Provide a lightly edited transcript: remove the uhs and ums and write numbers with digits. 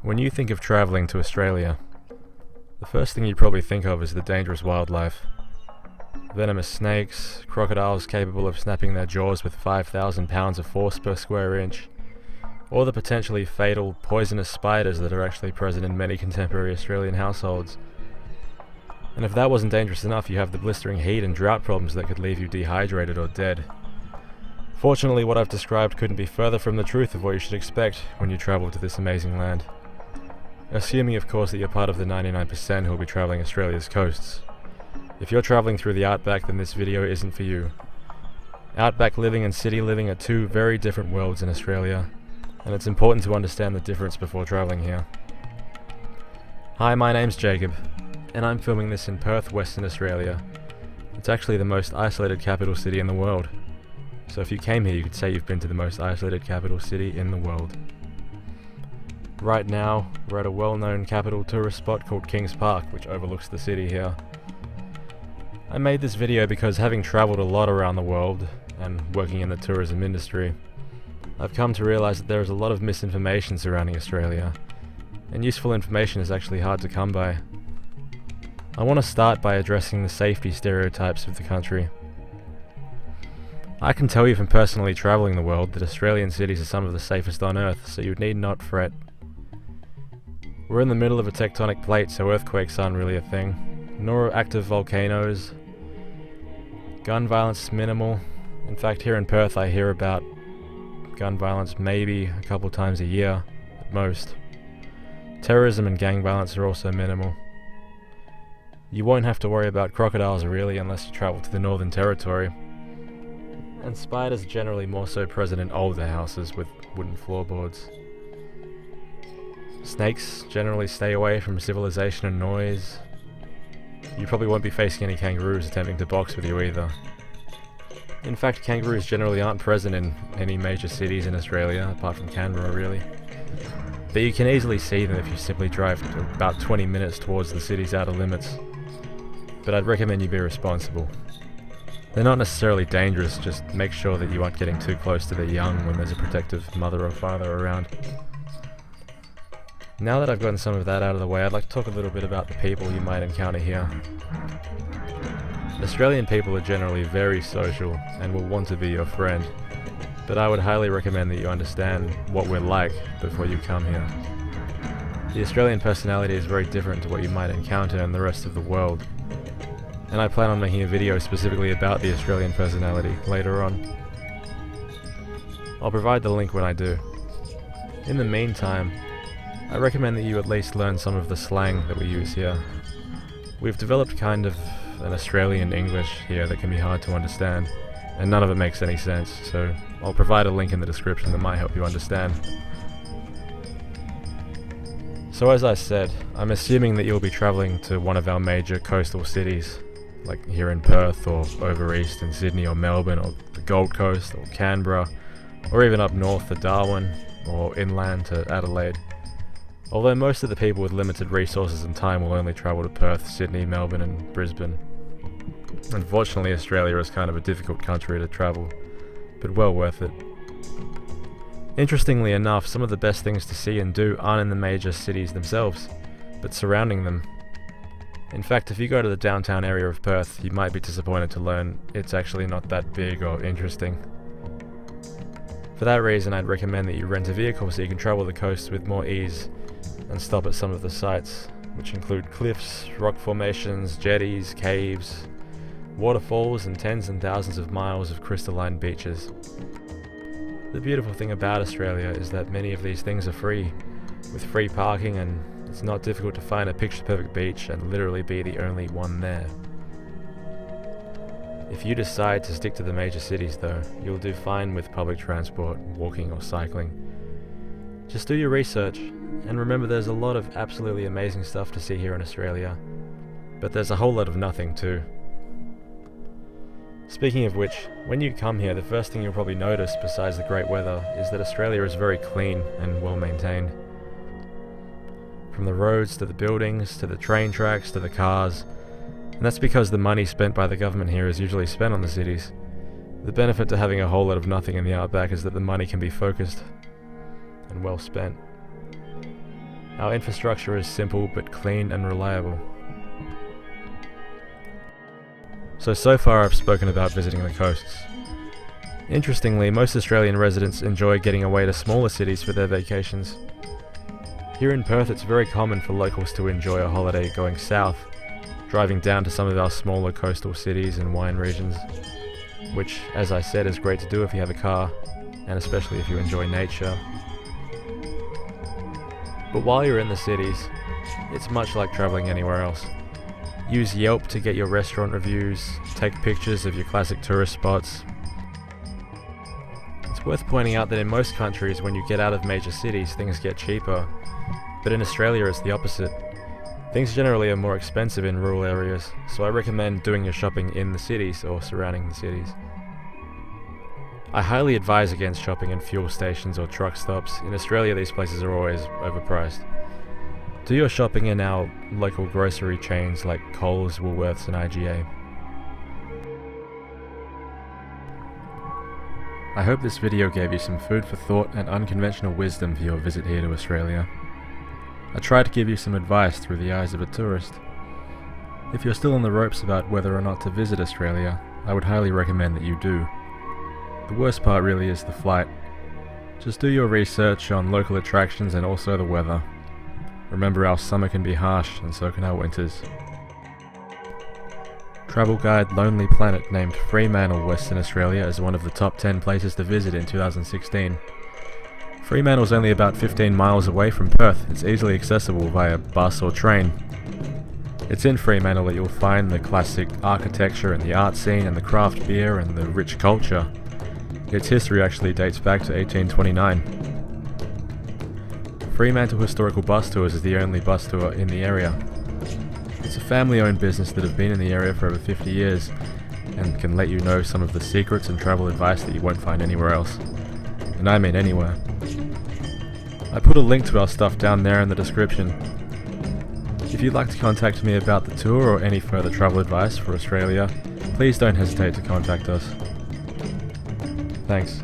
When you think of travelling to Australia, the first thing you probably think of is the dangerous wildlife. Venomous snakes, crocodiles capable of snapping their jaws with 5,000 pounds of force per square inch, or the potentially fatal, poisonous spiders that are actually present in many contemporary Australian households. And if that wasn't dangerous enough, you have the blistering heat and drought problems that could leave you dehydrated or dead. Fortunately, what I've described couldn't be further from the truth of what you should expect when you travel to this amazing land. Assuming, of course, that you're part of the 99% who will be travelling Australia's coasts. If you're travelling through the outback, then this video isn't for you. Outback living and city living are two very different worlds in Australia, and it's important to understand the difference before travelling here. Hi, my name's Jacob, and I'm filming this in Perth, Western Australia. It's actually the most isolated capital city in the world. So if you came here, you could say you've been to the most isolated capital city in the world. Right now, we're at a well-known capital tourist spot called Kings Park, which overlooks the city here. I made this video because having travelled a lot around the world, and working in the tourism industry, I've come to realise that there is a lot of misinformation surrounding Australia, and useful information is actually hard to come by. I want to start by addressing the safety stereotypes of the country. I can tell you from personally travelling the world that Australian cities are some of the safest on earth, so you need not fret. We're in the middle of a tectonic plate, so earthquakes aren't really a thing, nor are active volcanoes. Gun violence is minimal. In fact, here in Perth I hear about gun violence maybe a couple times a year, at most. Terrorism and gang violence are also minimal. You won't have to worry about crocodiles really unless you travel to the Northern Territory. And spiders are generally more so present in older houses with wooden floorboards. Snakes generally stay away from civilization and noise. You probably won't be facing any kangaroos attempting to box with you either. In fact, kangaroos generally aren't present in any major cities in Australia, apart from Canberra really. But you can easily see them if you simply drive about 20 minutes towards the city's outer limits. But I'd recommend you be responsible. They're not necessarily dangerous, just make sure that you aren't getting too close to their young when there's a protective mother or father around. Now that I've gotten some of that out of the way, I'd like to talk a little bit about the people you might encounter here. Australian people are generally very social and will want to be your friend, but I would highly recommend that you understand what we're like before you come here. The Australian personality is very different to what you might encounter in the rest of the world, and I plan on making a video specifically about the Australian personality later on. I'll provide the link when I do. In the meantime, I recommend that you at least learn some of the slang that we use here. We've developed kind of an Australian English here that can be hard to understand, and none of it makes any sense, so I'll provide a link in the description that might help you understand. So as I said, I'm assuming that you'll be travelling to one of our major coastal cities, like here in Perth or over east in Sydney or Melbourne or the Gold Coast or Canberra, or even up north to Darwin or inland to Adelaide. Although most of the people with limited resources and time will only travel to Perth, Sydney, Melbourne and Brisbane. Unfortunately, Australia is kind of a difficult country to travel, but well worth it. Interestingly enough, some of the best things to see and do aren't in the major cities themselves, but surrounding them. In fact, if you go to the downtown area of Perth, you might be disappointed to learn it's actually not that big or interesting. For that reason, I'd recommend that you rent a vehicle so you can travel the coast with more ease and stop at some of the sites, which include cliffs, rock formations, jetties, caves, waterfalls and tens and thousands of miles of crystalline beaches. The beautiful thing about Australia is that many of these things are free, with free parking, and it's not difficult to find a picture-perfect beach and literally be the only one there. If you decide to stick to the major cities though, you'll do fine with public transport, walking or cycling. Just do your research, and remember there's a lot of absolutely amazing stuff to see here in Australia, but there's a whole lot of nothing too. Speaking of which, when you come here, the first thing you'll probably notice, besides the great weather, is that Australia is very clean and well maintained. From the roads to the buildings, to the train tracks, to the cars, and that's because the money spent by the government here is usually spent on the cities. The benefit to having a whole lot of nothing in the outback is that the money can be focused and well spent. Our infrastructure is simple but clean and reliable. So far I've spoken about visiting the coasts. Interestingly, most Australian residents enjoy getting away to smaller cities for their vacations. Here in Perth, it's very common for locals to enjoy a holiday going south, driving down to some of our smaller coastal cities and wine regions, which, as I said, is great to do if you have a car, and especially if you enjoy nature. But while you're in the cities, it's much like traveling anywhere else. Use Yelp to get your restaurant reviews, take pictures of your classic tourist spots. It's worth pointing out that in most countries, when you get out of major cities, things get cheaper. But in Australia, it's the opposite. Things generally are more expensive in rural areas, so I recommend doing your shopping in the cities or surrounding the cities. I highly advise against shopping in fuel stations or truck stops. In Australia, these places are always overpriced. Do your shopping in our local grocery chains like Coles, Woolworths and IGA. I hope this video gave you some food for thought and unconventional wisdom for your visit here to Australia. I tried to give you some advice through the eyes of a tourist. If you're still on the ropes about whether or not to visit Australia, I would highly recommend that you do. The worst part really is the flight. Just do your research on local attractions and also the weather. Remember, our summer can be harsh, and so can our winters. Travel guide Lonely Planet named Fremantle, Western Australia as one of the top 10 places to visit in 2016. Fremantle's only about 15 miles away from Perth. It's easily accessible via bus or train. It's in Fremantle that you'll find the classic architecture and the art scene and the craft beer and the rich culture. Its history actually dates back to 1829. Fremantle Historical Bus Tours is the only bus tour in the area. It's a family-owned business that have been in the area for over 50 years and can let you know some of the secrets and travel advice that you won't find anywhere else. And I mean anywhere. I put a link to our stuff down there in the description. If you'd like to contact me about the tour or any further travel advice for Australia, please don't hesitate to contact us. Thanks.